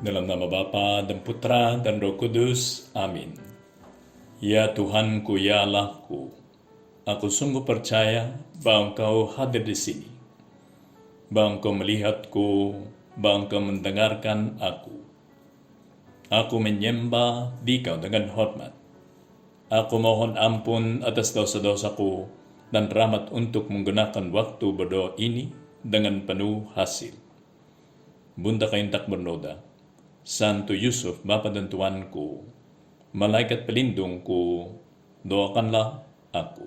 Dalam nama Bapa dan Putra dan Roh Kudus. Amin. Ya Tuhanku, ya Allahku, aku sungguh percaya bahwa Engkau hadir di sini, bahwa Engkau melihatku, bahwa Engkau mendengarkan aku. Aku menyembah Dikau dengan hormat. Aku mohon ampun atas dosa-dosaku dan rahmat untuk menggunakan waktu berdoa ini dengan penuh hasil. Bunda kain tak bernoda, Santo Yusuf, Bapa dan Tuanku, malaikat pelindungku, doakanlah aku.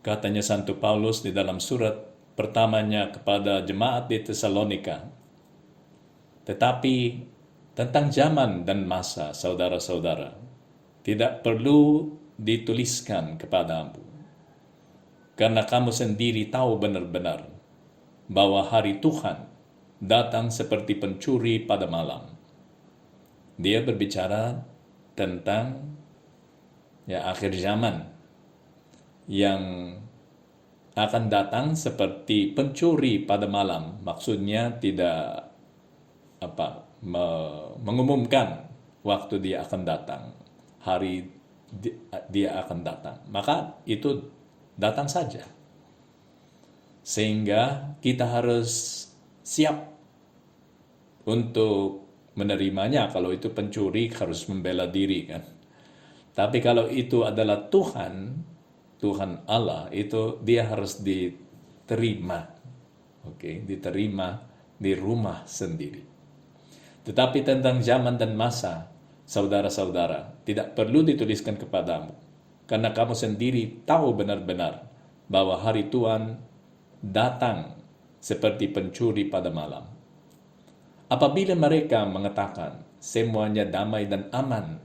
Katanya Santo Paulus di dalam surat pertamanya kepada jemaat di Tesalonika. Tetapi tentang zaman dan masa, saudara-saudara, tidak perlu dituliskan kepadamu. Karena kamu sendiri tahu benar-benar bahwa hari Tuhan datang seperti pencuri pada malam. Dia berbicara tentang akhir zaman yang akan datang seperti pencuri pada malam. Maksudnya tidak mengumumkan waktu dia akan datang, hari dia akan datang. Maka itu datang saja. Sehingga kita harus siap untuk menerimanya. Kalau itu pencuri harus membela diri kan. Tapi kalau itu adalah Tuhan Allah, itu dia harus diterima. Diterima di rumah sendiri. Tetapi tentang zaman dan masa, saudara-saudara, tidak perlu dituliskan kepadamu. Karena kamu sendiri tahu benar-benar bahwa hari Tuhan datang seperti pencuri pada malam. Apabila mereka mengatakan semuanya damai dan aman,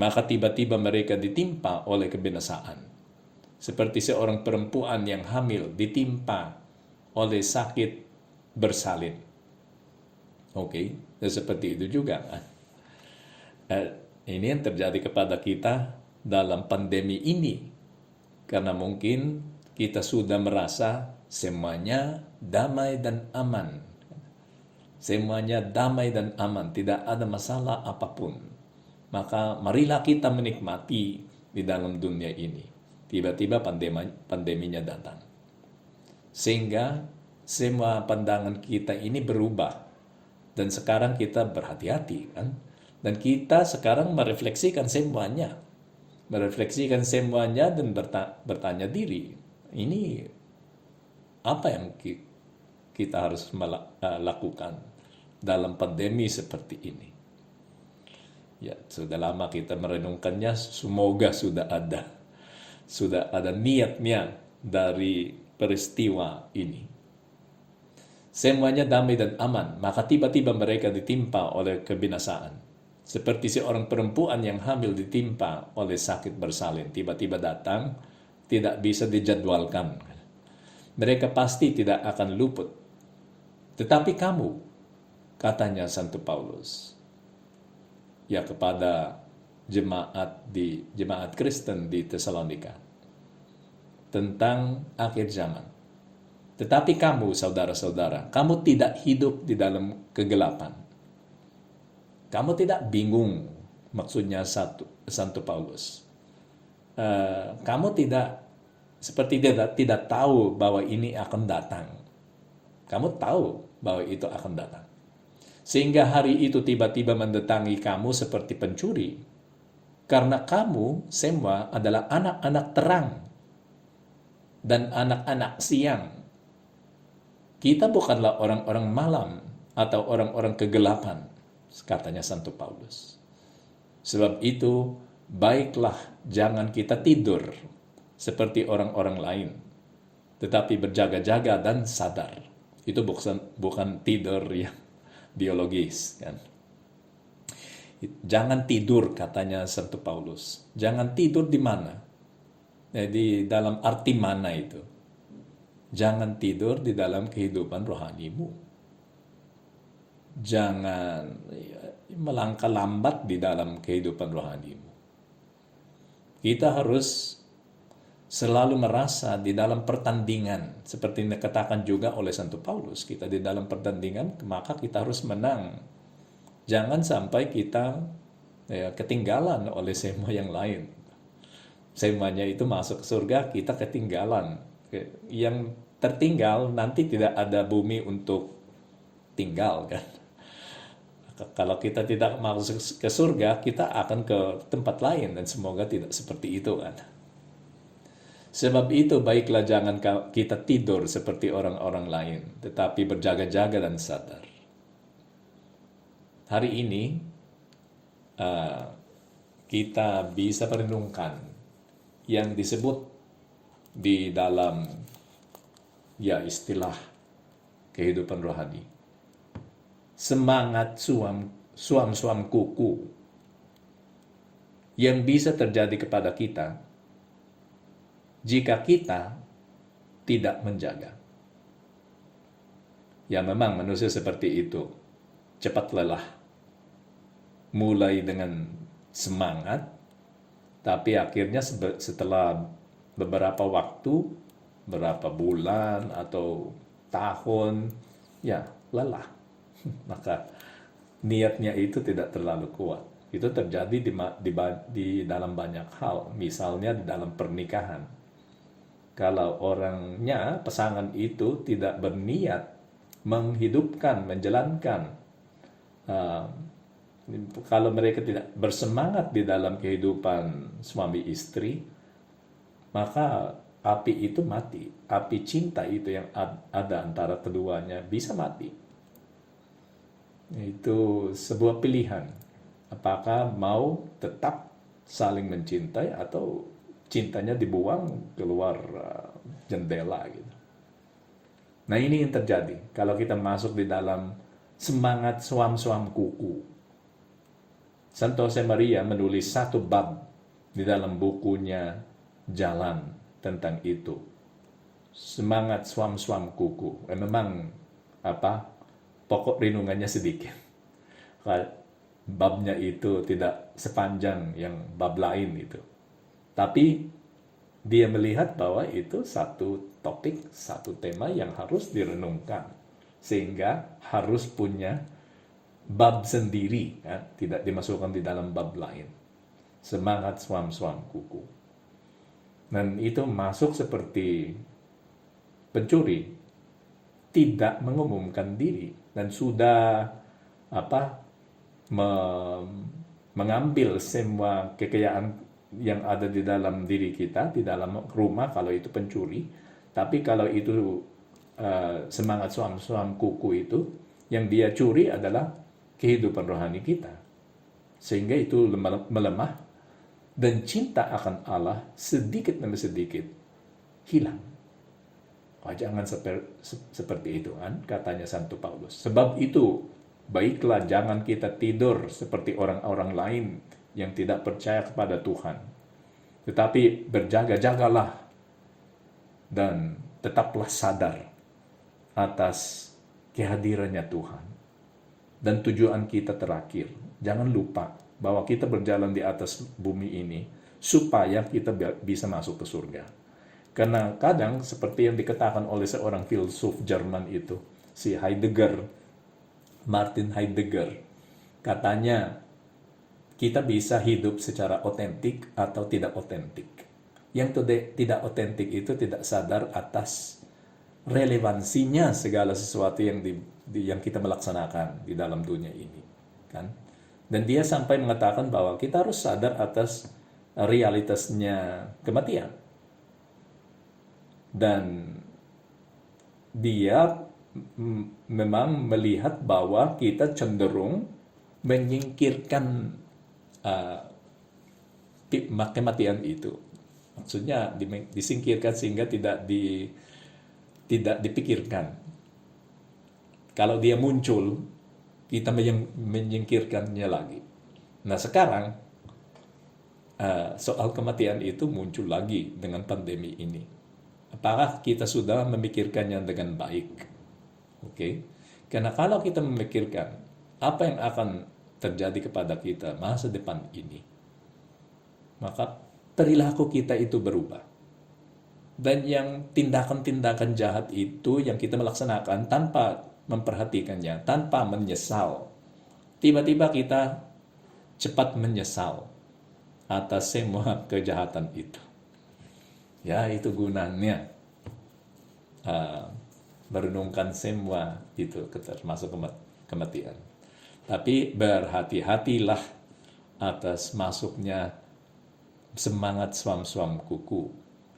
maka tiba-tiba mereka ditimpa oleh kebinasaan. Seperti seorang perempuan yang hamil ditimpa oleh sakit bersalin. Seperti itu juga. Ini yang terjadi kepada kita dalam pandemi ini. Karena mungkin kita sudah merasa semuanya damai dan aman. Semuanya damai dan aman, tidak ada masalah apapun. Maka marilah kita menikmati di dalam dunia ini. Tiba-tiba pandeminya datang. Sehingga semua pandangan kita ini berubah. Dan sekarang kita berhati-hati kan. Dan kita sekarang merefleksikan semuanya. Merefleksikan semuanya dan bertanya diri. Ini apa yang kita harus lakukan dalam pandemi seperti ini. Ya, sudah lama kita merenungkannya, semoga sudah ada niatnya dari peristiwa ini. Semuanya damai dan aman, maka tiba-tiba mereka ditimpa oleh kebinasaan. Seperti seorang perempuan yang hamil ditimpa oleh sakit bersalin, tiba-tiba datang, tidak bisa dijadwalkan. Mereka pasti tidak akan luput. Tetapi kamu, katanya Santo Paulus, kepada jemaat Kristen di Tesalonika, tentang akhir zaman. Tetapi kamu, saudara-saudara, kamu tidak hidup di dalam kegelapan. Kamu tidak bingung, maksudnya Santo Paulus. Kamu tidak tahu bahwa ini akan datang. Kamu tahu bahwa itu akan datang. Sehingga hari itu tiba-tiba mendatangi kamu seperti pencuri. Karena kamu semua adalah anak-anak terang dan anak-anak siang. Kita bukanlah orang-orang malam atau orang-orang kegelapan, katanya Santo Paulus. Sebab itu, baiklah jangan kita tidur seperti orang-orang lain, tetapi berjaga-jaga dan sadar. Itu bukan tidur yang biologis kan. Jangan tidur, katanya Santo Paulus. Jangan tidur di mana? Di dalam arti mana itu? Jangan tidur di dalam kehidupan rohanimu. Jangan melangkah lambat di dalam kehidupan rohanimu. Kita harus selalu merasa di dalam pertandingan, seperti yang dikatakan juga oleh Santo Paulus, kita di dalam pertandingan, maka kita harus menang. Jangan sampai kita ketinggalan oleh semua yang lain. Semuanya itu masuk ke surga, kita ketinggalan. Yang tertinggal nanti tidak ada bumi untuk tinggal kan. Kalau kita tidak masuk ke surga, kita akan ke tempat lain, dan semoga tidak seperti itu kan. Sebab itu baiklah jangan kita tidur seperti orang-orang lain, tetapi berjaga-jaga dan sadar. Hari ini kita bisa merenungkan yang disebut di dalam istilah kehidupan rohani. Semangat suam kuku yang bisa terjadi kepada kita jika kita tidak menjaga. Ya memang manusia seperti itu, cepat lelah. Mulai dengan semangat, tapi akhirnya setelah beberapa waktu, berapa bulan atau tahun, lelah. Maka niatnya itu tidak terlalu kuat. Itu terjadi di dalam banyak hal, misalnya di dalam pernikahan. Kalau orangnya, pasangan itu tidak berniat menghidupkan, menjalankan, kalau mereka tidak bersemangat di dalam kehidupan suami istri, maka api itu mati. Api cinta itu yang ada antara keduanya bisa mati. Itu sebuah pilihan. Apakah mau tetap saling mencintai atau cintanya dibuang keluar jendela gitu. Nah ini yang terjadi kalau kita masuk di dalam semangat suam-suam kuku. Santo Josemaria menulis satu bab di dalam bukunya Jalan tentang itu. Semangat suam-suam kuku. Memang pokok renungannya sedikit. Babnya itu tidak sepanjang yang bab lain itu. Tapi dia melihat bahwa itu satu topik, satu tema yang harus direnungkan. Sehingga harus punya bab sendiri, tidak dimasukkan di dalam bab lain. Semangat suam-suam kuku. Dan itu masuk seperti pencuri, tidak mengumumkan diri dan sudah mengambil semua kekayaan yang ada di dalam diri kita, di dalam rumah kalau itu pencuri. Tapi kalau itu semangat suam-suam kuku itu, yang dia curi adalah kehidupan rohani kita. Sehingga itu melemah dan cinta akan Allah sedikit demi sedikit hilang. Jangan seperti itu kan, katanya Santo Paulus. Sebab itu, baiklah jangan kita tidur seperti orang-orang lain yang tidak percaya kepada Tuhan. Tetapi berjaga-jagalah dan tetaplah sadar atas kehadirannya Tuhan. Dan tujuan kita terakhir, jangan lupa bahwa kita berjalan di atas bumi ini supaya kita bisa masuk ke surga. Karena kadang seperti yang dikatakan oleh seorang filsuf Jerman itu, si Martin Heidegger, katanya kita bisa hidup secara otentik atau tidak otentik. Yang tidak otentik itu tidak sadar atas relevansinya segala sesuatu yang kita melaksanakan di dalam dunia ini, kan? Dan dia sampai mengatakan bahwa kita harus sadar atas realitasnya kematian. Dan dia memang melihat bahwa kita cenderung menyingkirkan kematian itu. Maksudnya disingkirkan sehingga tidak dipikirkan. Kalau dia muncul, kita menyingkirkannya lagi. Nah sekarang soal kematian itu muncul lagi dengan pandemi ini. Apakah kita sudah memikirkannya dengan baik? Oke. Karena kalau kita memikirkan apa yang akan terjadi kepada kita masa depan ini, maka perilaku kita itu berubah. Dan yang tindakan-tindakan jahat itu yang kita melaksanakan tanpa memperhatikannya, tanpa menyesal. Tiba-tiba kita cepat menyesal atas semua kejahatan itu. Ya, itu gunanya merenungkan semua itu, termasuk kematian. Tapi berhati-hatilah atas masuknya semangat suam-suam kuku,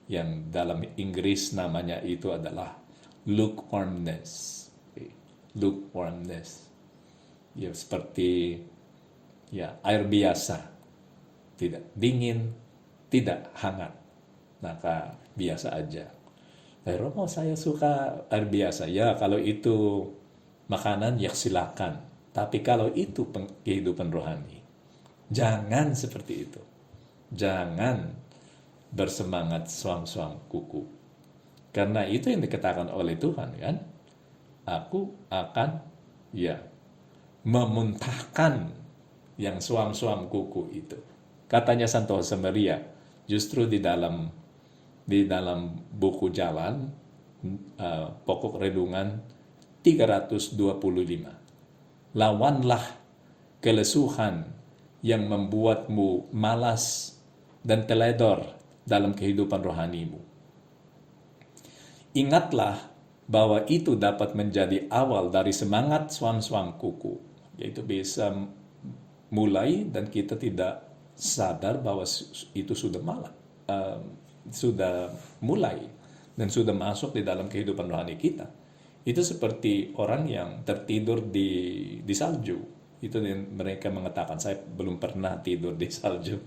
yang dalam Inggris namanya itu adalah lukewarmness. Lukewarmness. Ya, seperti air biasa. Tidak dingin, tidak hangat. Maka biasa aja. Romo, saya suka air biasa. Ya, kalau itu makanan, ya silakan. Tapi kalau itu kehidupan rohani, jangan seperti itu. Jangan bersemangat suam-suam kuku. Karena itu yang dikatakan oleh Tuhan, kan? Aku akan memuntahkan yang suam-suam kuku itu. Katanya Santo Josemaria, justru di dalam buku jalan, pokok renungan 325. Lawanlah kelesuhan yang membuatmu malas dan teledor dalam kehidupan rohanimu. Ingatlah bahwa itu dapat menjadi awal dari semangat suam-suam kuku, yaitu bisa mulai dan kita tidak sadar bahwa itu sudah sudah mulai dan sudah masuk di dalam kehidupan rohani kita. Itu seperti orang yang tertidur di salju. Itu yang mereka mengatakan, saya belum pernah tidur di salju.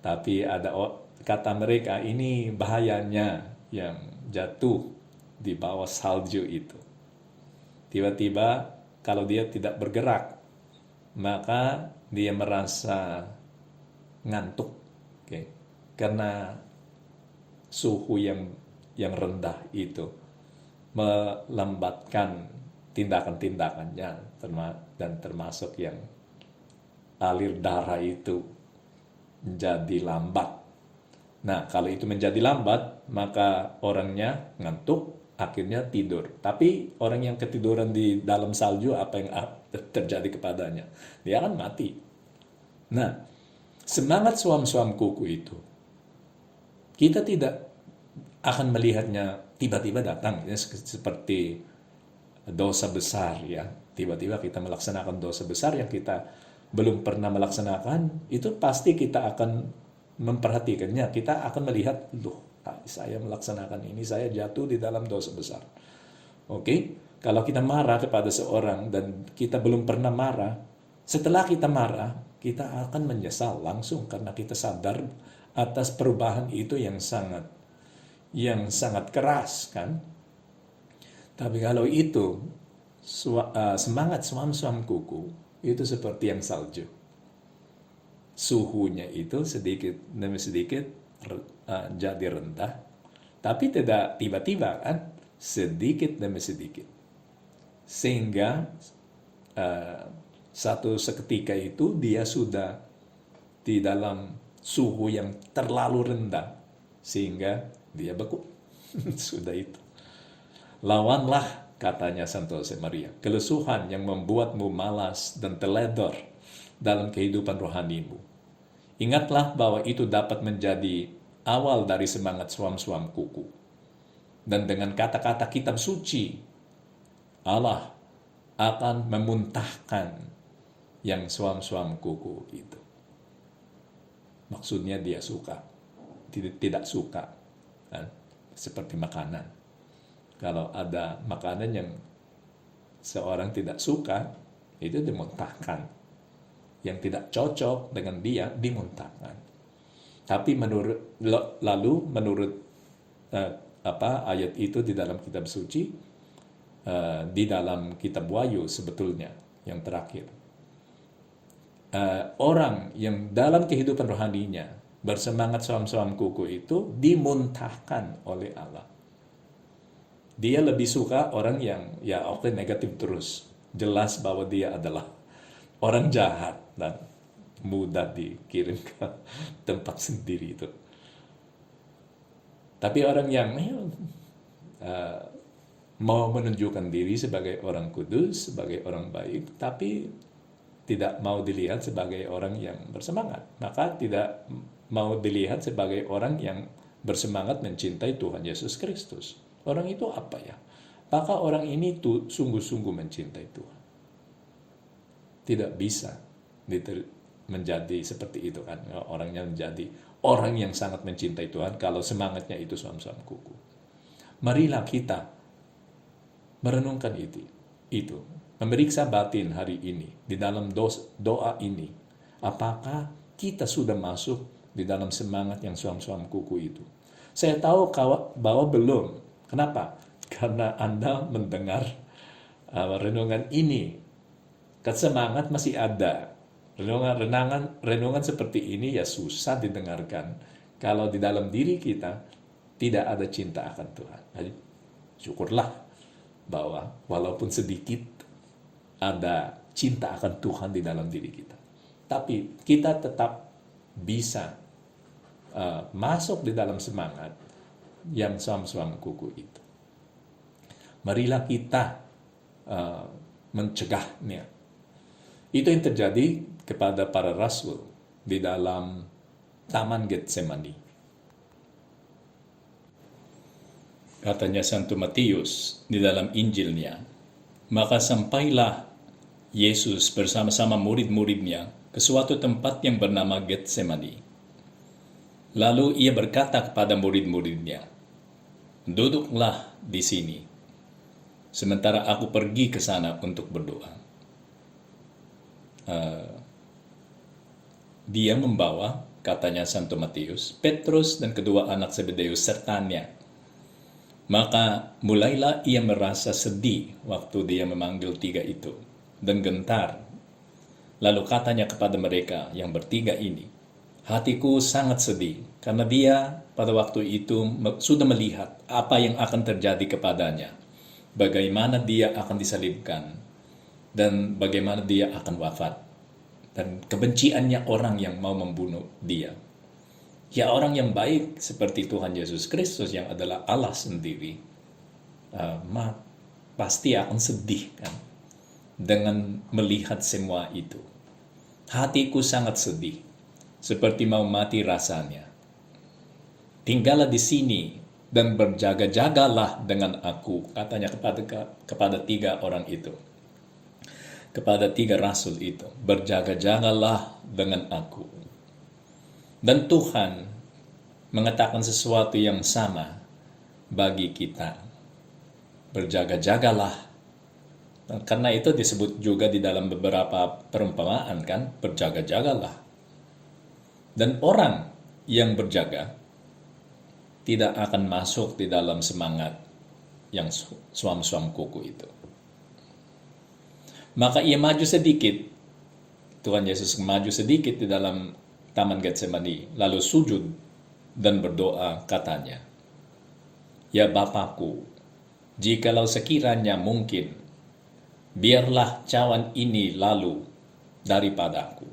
Tapi ada kata mereka, ini bahayanya yang jatuh di bawah salju itu. Tiba-tiba kalau dia tidak bergerak, maka dia merasa ngantuk. Okay? Karena suhu yang rendah itu melambatkan tindakan-tindakannya, dan termasuk yang alir darah itu menjadi lambat. Nah, kalau itu menjadi lambat, maka orangnya ngantuk, akhirnya tidur. Tapi orang yang ketiduran di dalam salju, apa yang terjadi kepadanya? Dia akan mati. Nah, semangat suam-suam kuku itu, kita tidak akan melihatnya tiba-tiba datang, ya, seperti dosa besar, ya. Tiba-tiba kita melaksanakan dosa besar yang kita belum pernah melaksanakan, itu pasti kita akan memperhatikannya. Kita akan melihat, saya melaksanakan ini, saya jatuh di dalam dosa besar. Oke? Kalau kita marah kepada seorang dan kita belum pernah marah, setelah kita marah, kita akan menyesal langsung karena kita sadar atas perubahan itu yang sangat keras, kan? Tapi kalau itu semangat suam-suam kuku, itu seperti yang salju. Suhunya itu sedikit demi sedikit jadi rendah, tapi tidak tiba-tiba, kan? Sedikit demi sedikit. Sehingga satu seketika itu dia sudah di dalam suhu yang terlalu rendah, sehingga dia beku. Sudah itu. Lawanlah, katanya Santo Josemaria, kelesuhan yang membuatmu malas dan teledor dalam kehidupan rohanimu. Ingatlah bahwa itu dapat menjadi awal dari semangat suam-suam kuku. Dan dengan kata-kata kitab suci, Allah akan memuntahkan yang suam-suam kuku itu. Maksudnya dia suka, tidak suka, kan? Seperti makanan. Kalau ada makanan yang seorang tidak suka, itu dimuntahkan. Yang tidak cocok dengan dia dimuntahkan. Tapi menurut ayat itu di dalam kitab suci, di dalam kitab Wahyu sebetulnya yang terakhir, orang yang dalam kehidupan rohaninya bersemangat suam-suam kuku itu dimuntahkan oleh Allah. Dia lebih suka orang yang negatif terus, jelas bahwa dia adalah orang jahat dan mudah dikirim ke tempat sendiri itu. Tapi orang yang mau menunjukkan diri sebagai orang kudus, sebagai orang baik, tapi tidak mau dilihat sebagai orang yang bersemangat. Maka tidak mau dilihat sebagai orang yang bersemangat mencintai Tuhan Yesus Kristus. Orang itu apa ya? Apakah orang ini tuh sungguh-sungguh mencintai Tuhan? Tidak bisa menjadi seperti itu kan. Orangnya menjadi orang yang sangat mencintai Tuhan kalau semangatnya itu suam-suam kuku. Marilah kita merenungkan itu. Memeriksa batin hari ini di dalam doa ini. Apakah kita sudah masuk di dalam semangat yang suam-suam kuku itu? Saya tahu bahwa belum. Kenapa? Karena Anda mendengar renungan ini. Semangat masih ada. Renungan seperti ini ya susah didengarkan kalau di dalam diri kita tidak ada cinta akan Tuhan. Jadi, syukurlah bahwa walaupun sedikit ada cinta akan Tuhan di dalam diri kita. Tapi kita tetap bisa masuk di dalam semangat yang suam-suam kuku itu. Marilah kita mencegahnya. Itu yang terjadi kepada para rasul di dalam Taman Getsemani. Katanya Santo Matius di dalam Injilnya, maka sampailah Yesus bersama-sama murid-muridnya ke suatu tempat yang bernama Getsemani. Lalu ia berkata kepada murid-muridnya, duduklah di sini, sementara aku pergi ke sana untuk berdoa. Dia membawa, katanya Santo Matius, Petrus dan kedua anak Zebedeus sertanya. Maka mulailah ia merasa sedih waktu dia memanggil tiga itu, dan gentar. Lalu katanya kepada mereka yang bertiga ini, hatiku sangat sedih, karena dia pada waktu itu sudah melihat apa yang akan terjadi kepadanya, bagaimana dia akan disalibkan, dan bagaimana dia akan wafat, dan kebenciannya orang yang mau membunuh dia. Ya, orang yang baik seperti Tuhan Yesus Kristus yang adalah Allah sendiri, pasti akan sedih kan dengan melihat semua itu. Hatiku sangat sedih, seperti mau mati rasanya. Tinggallah di sini dan berjaga-jagalah dengan aku, katanya kepada tiga orang itu. Kepada tiga rasul itu, berjaga-jagalah dengan aku. Dan Tuhan mengatakan sesuatu yang sama bagi kita. Berjaga-jagalah. Karena itu disebut juga di dalam beberapa perumpamaan kan, berjaga-jagalah. Dan orang yang berjaga tidak akan masuk di dalam semangat yang suam-suam kuku itu. Maka ia maju sedikit. Tuhan Yesus maju sedikit di dalam Taman Getsemani, lalu sujud dan berdoa, katanya, ya Bapakku, jikalau sekiranya mungkin, biarlah cawan ini lalu daripadaku.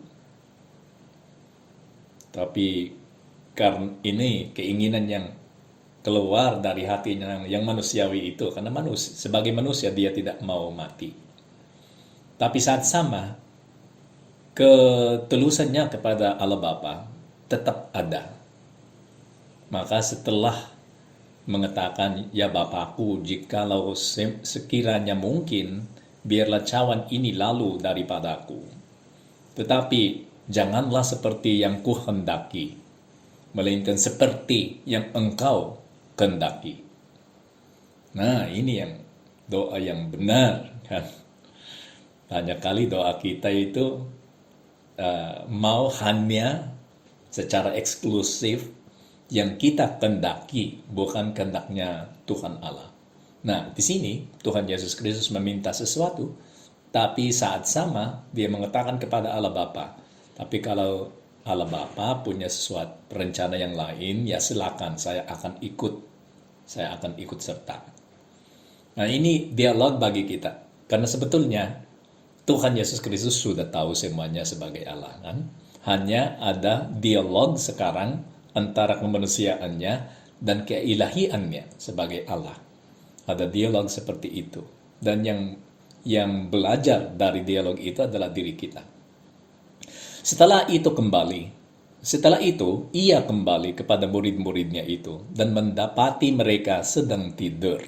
Tapi karena ini keinginan yang keluar dari hatinya yang manusiawi itu, karena sebagai manusia dia tidak mau mati. Tapi saat sama, ketulusannya kepada Allah Bapa tetap ada. Maka setelah mengatakan, ya Bapakku, jikalau sekiranya mungkin, biarlah cawan ini lalu daripadaku. Tetapi janganlah seperti yang kuhendaki, melainkan seperti yang engkau kehendaki. Nah, ini yang doa yang benar kan. Banyak kali doa kita itu mau hanya secara eksklusif yang kita kehendaki, bukan kehendaknya Tuhan Allah. Nah, di sini Tuhan Yesus Kristus meminta sesuatu, tapi saat sama dia mengatakan kepada Allah Bapa. Tapi kalau Allah Bapa punya sesuatu rencana yang lain, ya silakan, saya akan ikut serta. Nah, ini dialog bagi kita, karena sebetulnya Tuhan Yesus Kristus sudah tahu semuanya sebagai Allah kan? Hanya ada dialog sekarang antara kemanusiaannya dan keilahiannya sebagai Allah. Ada dialog seperti itu. Dan yang belajar dari dialog itu adalah diri kita. Setelah itu ia kembali kepada murid-muridnya itu dan mendapati mereka sedang tidur.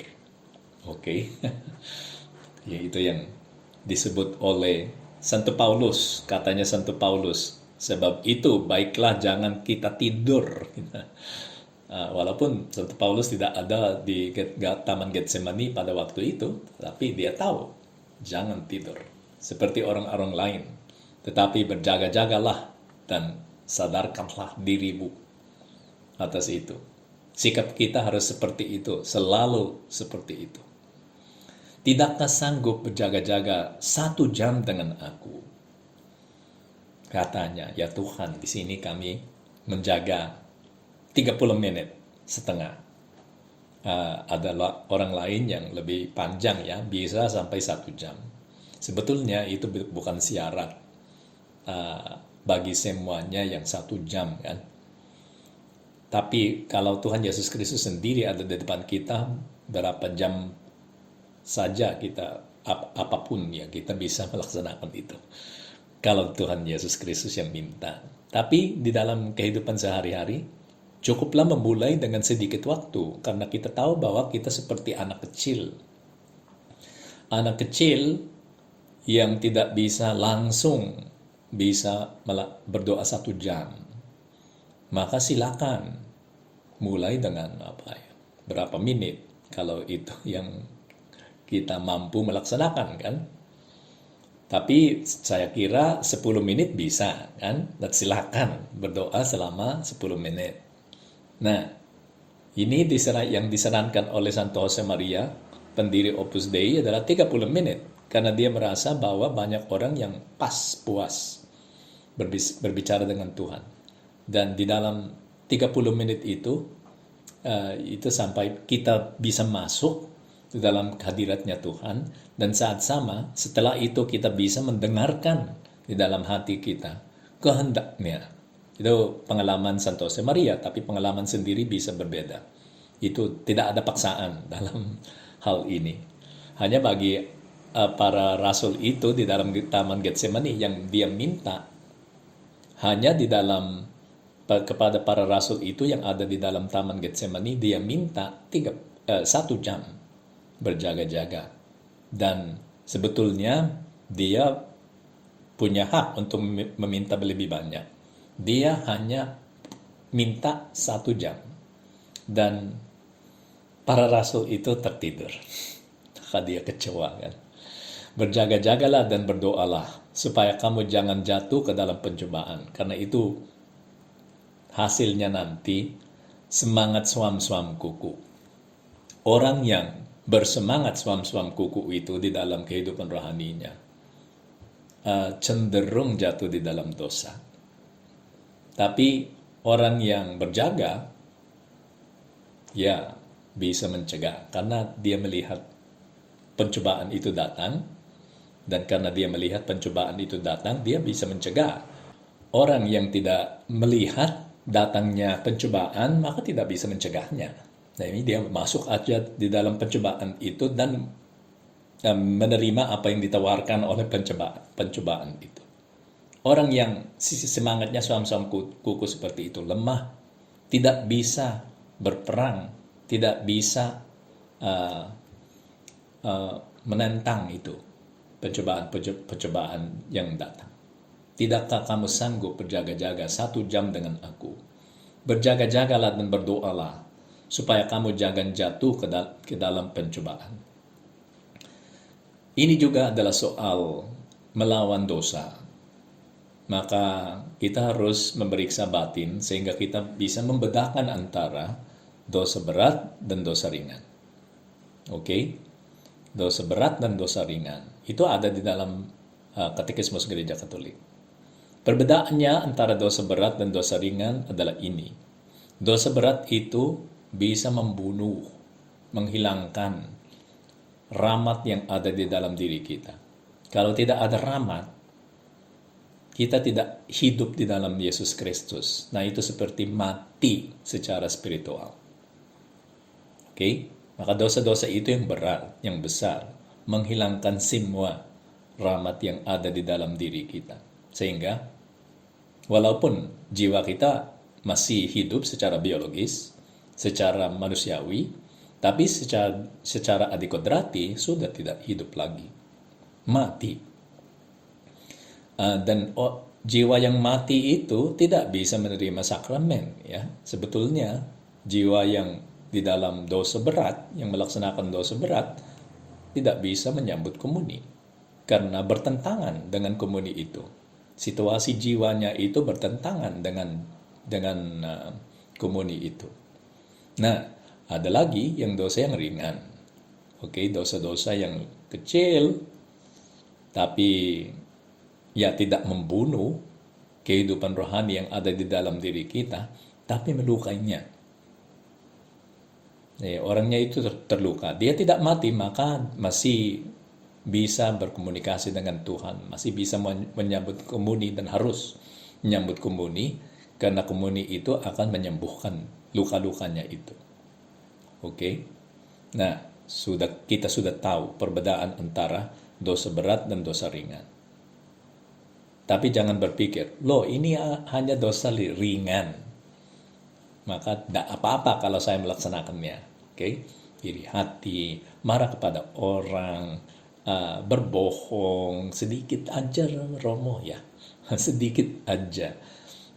Oke. Yaitu yang disebut oleh Santo Paulus, katanya Santo Paulus, sebab itu baiklah jangan kita tidur. Walaupun Santo Paulus tidak ada di Taman Getsemani pada waktu itu, tapi dia tahu, jangan tidur. Seperti orang-orang lain. Tetapi berjaga-jagalah dan sadarkanlah dirimu atas itu. Sikap kita harus seperti itu, selalu seperti itu. Tidakkah sanggup berjaga-jaga 1 jam dengan aku? Katanya, ya Tuhan, di sini kami menjaga 30 menit setengah. Adalah orang lain yang lebih panjang ya, bisa sampai 1 jam. Sebetulnya itu bukan syarat bagi semuanya yang 1 jam kan. Tapi kalau Tuhan Yesus Kristus sendiri ada di depan kita, berapa jam saja kita, apapun ya, kita bisa melaksanakan itu. Kalau Tuhan Yesus Kristus yang minta. Tapi di dalam kehidupan sehari-hari, cukuplah memulai dengan sedikit waktu, karena kita tahu bahwa kita seperti anak kecil. Anak kecil yang tidak bisa langsung bisa berdoa 1 jam. Maka silakan mulai dengan berapa menit, kalau itu yang kita mampu melaksanakan kan. Tapi saya kira 10 menit bisa kan, dan silakan berdoa selama 10 menit. Nah, ini yang disarankan oleh Santo Josemaria, pendiri Opus Dei, adalah 30 menit. Karena dia merasa bahwa banyak orang yang puas berbicara dengan Tuhan. Dan di dalam 30 menit itu sampai kita bisa masuk di dalam hadiratnya Tuhan. Dan saat sama, setelah itu kita bisa mendengarkan di dalam hati kita kehendaknya. Itu pengalaman Santo Josemaria, tapi pengalaman sendiri bisa berbeda. Itu tidak ada paksaan dalam hal ini. Hanya bagi para rasul itu di dalam Taman Getsemani yang dia minta, hanya di dalam kepada para rasul itu yang ada di dalam Taman Getsemani, dia minta 1 jam berjaga-jaga. Dan sebetulnya dia punya hak untuk meminta lebih banyak. Dia hanya minta 1 jam. Dan para rasul itu tertidur. Maka dia kecewa kan. Berjaga-jagalah dan berdoalah supaya kamu jangan jatuh ke dalam pencobaan. Karena itu hasilnya nanti semangat suam-suam kuku. Orang yang bersemangat suam-suam kuku itu di dalam kehidupan rohaninya cenderung jatuh di dalam dosa. Tapi orang yang berjaga ya bisa mencegah, karena dia melihat pencobaan itu datang. Dan karena dia melihat pencobaan itu datang, dia bisa mencegah. Orang yang tidak melihat datangnya pencobaan, maka tidak bisa mencegahnya. Nah, ini dia masuk aja di dalam pencobaan itu dan menerima apa yang ditawarkan oleh pencobaan itu. Orang yang semangatnya suam-suam kuku seperti itu lemah, tidak bisa berperang, tidak bisa menentang itu pencobaan yang datang. Tidakkah kamu sanggup berjaga-jaga 1 jam dengan aku? Berjaga-jagalah dan berdoalah supaya kamu jangan jatuh ke dalam pencobaan. Ini juga adalah soal melawan dosa. Maka kita harus memeriksa batin sehingga kita bisa membedakan antara dosa berat dan dosa ringan. Oke? Dosa berat dan dosa ringan. Itu ada di dalam Katekismus Gereja Katolik. Perbedaannya antara dosa berat dan dosa ringan adalah ini. Dosa berat itu bisa membunuh, menghilangkan rahmat yang ada di dalam diri kita. Kalau tidak ada rahmat, kita tidak hidup di dalam Yesus Kristus. Nah, itu seperti mati secara spiritual. Okay? Maka dosa-dosa itu yang berat, yang besar, menghilangkan semua rahmat yang ada di dalam diri kita. Sehingga, walaupun jiwa kita masih hidup secara biologis, secara manusiawi, tapi secara adikodrati sudah tidak hidup lagi. Mati. Dan jiwa yang mati itu tidak bisa menerima sakramen. Ya. Sebetulnya, jiwa yang di dalam dosa berat, yang melaksanakan dosa berat, tidak bisa menyambut komuni. Karena bertentangan dengan komuni itu. Situasi jiwanya itu bertentangan dengan komuni itu. Nah, ada lagi yang dosa yang ringan. Oke, dosa-dosa yang kecil, tapi ya tidak membunuh kehidupan rohani yang ada di dalam diri kita, tapi melukainya. Orangnya itu terluka. Dia tidak mati, maka masih bisa berkomunikasi dengan Tuhan. Masih bisa menyambut komuni dan harus menyambut komuni, karena komuni itu akan menyembuhkan luka-lukanya itu. Oke? Nah, kita sudah tahu perbedaan antara dosa berat dan dosa ringan. Tapi jangan berpikir, loh ini hanya dosa ringan, maka tidak apa-apa kalau saya melaksanakannya. Oke? Iri hati, marah kepada orang, berbohong, sedikit aja romo ya, sedikit aja.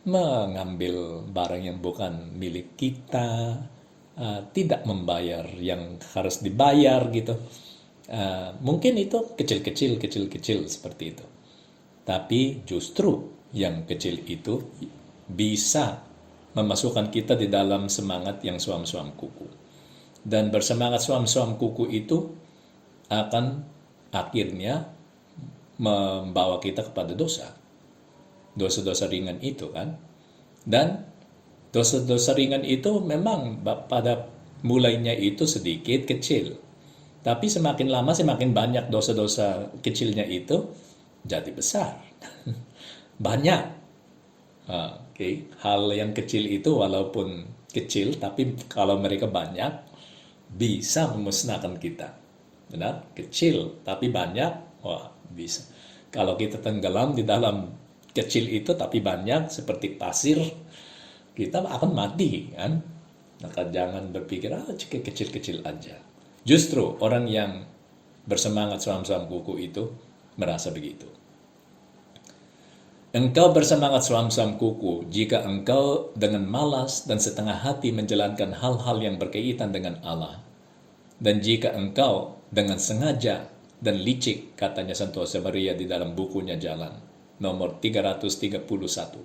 Mengambil barang yang bukan milik kita, tidak membayar yang harus dibayar gitu. Mungkin itu kecil-kecil seperti itu. Tapi justru yang kecil itu bisa memasukkan kita di dalam semangat yang suam-suam kuku. Dan bersemangat suam-suam kuku itu akan akhirnya membawa kita kepada dosa. Dosa-dosa ringan itu kan. Dan dosa-dosa ringan itu memang pada mulainya itu sedikit kecil. Tapi semakin lama semakin banyak dosa-dosa kecilnya itu jadi besar. Banyak. Oke. Hal yang kecil itu walaupun kecil, tapi kalau mereka banyak, bisa memusnahkan kita. Benar? Kecil, tapi banyak, wah bisa. Kalau kita tenggelam di dalam kecil itu, tapi banyak, seperti pasir, kita akan mati, kan? Maka jangan berpikir, kecil-kecil aja. Justru orang yang bersemangat suam-suam kuku itu merasa begitu. Engkau bersemangat suam-suam kuku jika engkau dengan malas dan setengah hati menjalankan hal-hal yang berkaitan dengan Allah. Dan jika engkau dengan sengaja dan licik, katanya Santo Josemaria di dalam bukunya Jalan, nomor 331.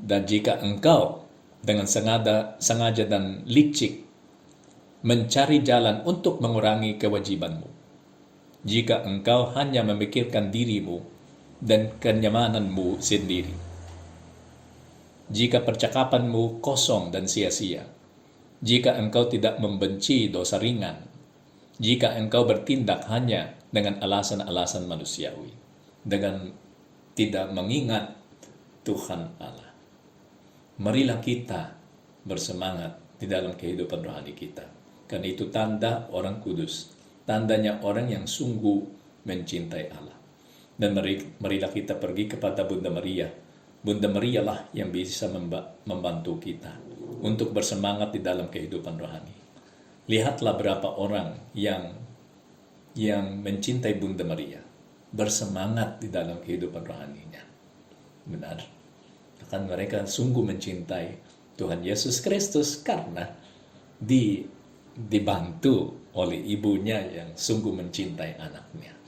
Dan jika engkau dengan sengaja dan licik mencari jalan untuk mengurangi kewajibanmu, jika engkau hanya memikirkan dirimu dan kenyamananmu sendiri, jika percakapanmu kosong dan sia-sia, jika engkau tidak membenci dosa ringan, jika engkau bertindak hanya dengan alasan-alasan manusiawi, dengan tidak mengingat Tuhan Allah, marilah kita bersemangat di dalam kehidupan rohani kita. Karena itu tanda orang kudus, tandanya orang yang sungguh mencintai Allah. Dan marilah kita pergi kepada Bunda Maria. Bunda Maria lah yang bisa membantu kita untuk bersemangat di dalam kehidupan rohani. Lihatlah berapa orang yang mencintai Bunda Maria, bersemangat di dalam kehidupan rohaninya. Benar. Akan mereka sungguh mencintai Tuhan Yesus Kristus karena dibantu oleh ibunya yang sungguh mencintai anaknya.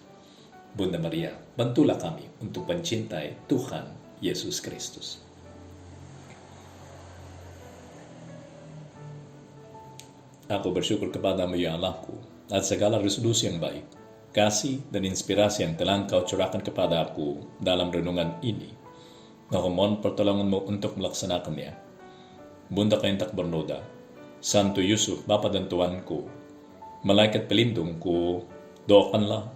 Bunda Maria, bantulah kami untuk mencintai Tuhan Yesus Kristus. Aku bersyukur kepadamu ya Allahku atas segala resolusi yang baik, kasih dan inspirasi yang telah Engkau curahkan kepada aku dalam renungan ini. Aku mohon pertolonganmu untuk melaksanakannya. Bunda yang tak bernoda, Santo Yusuf, Bapa dan Tuanku, malaikat pelindungku, doakanlah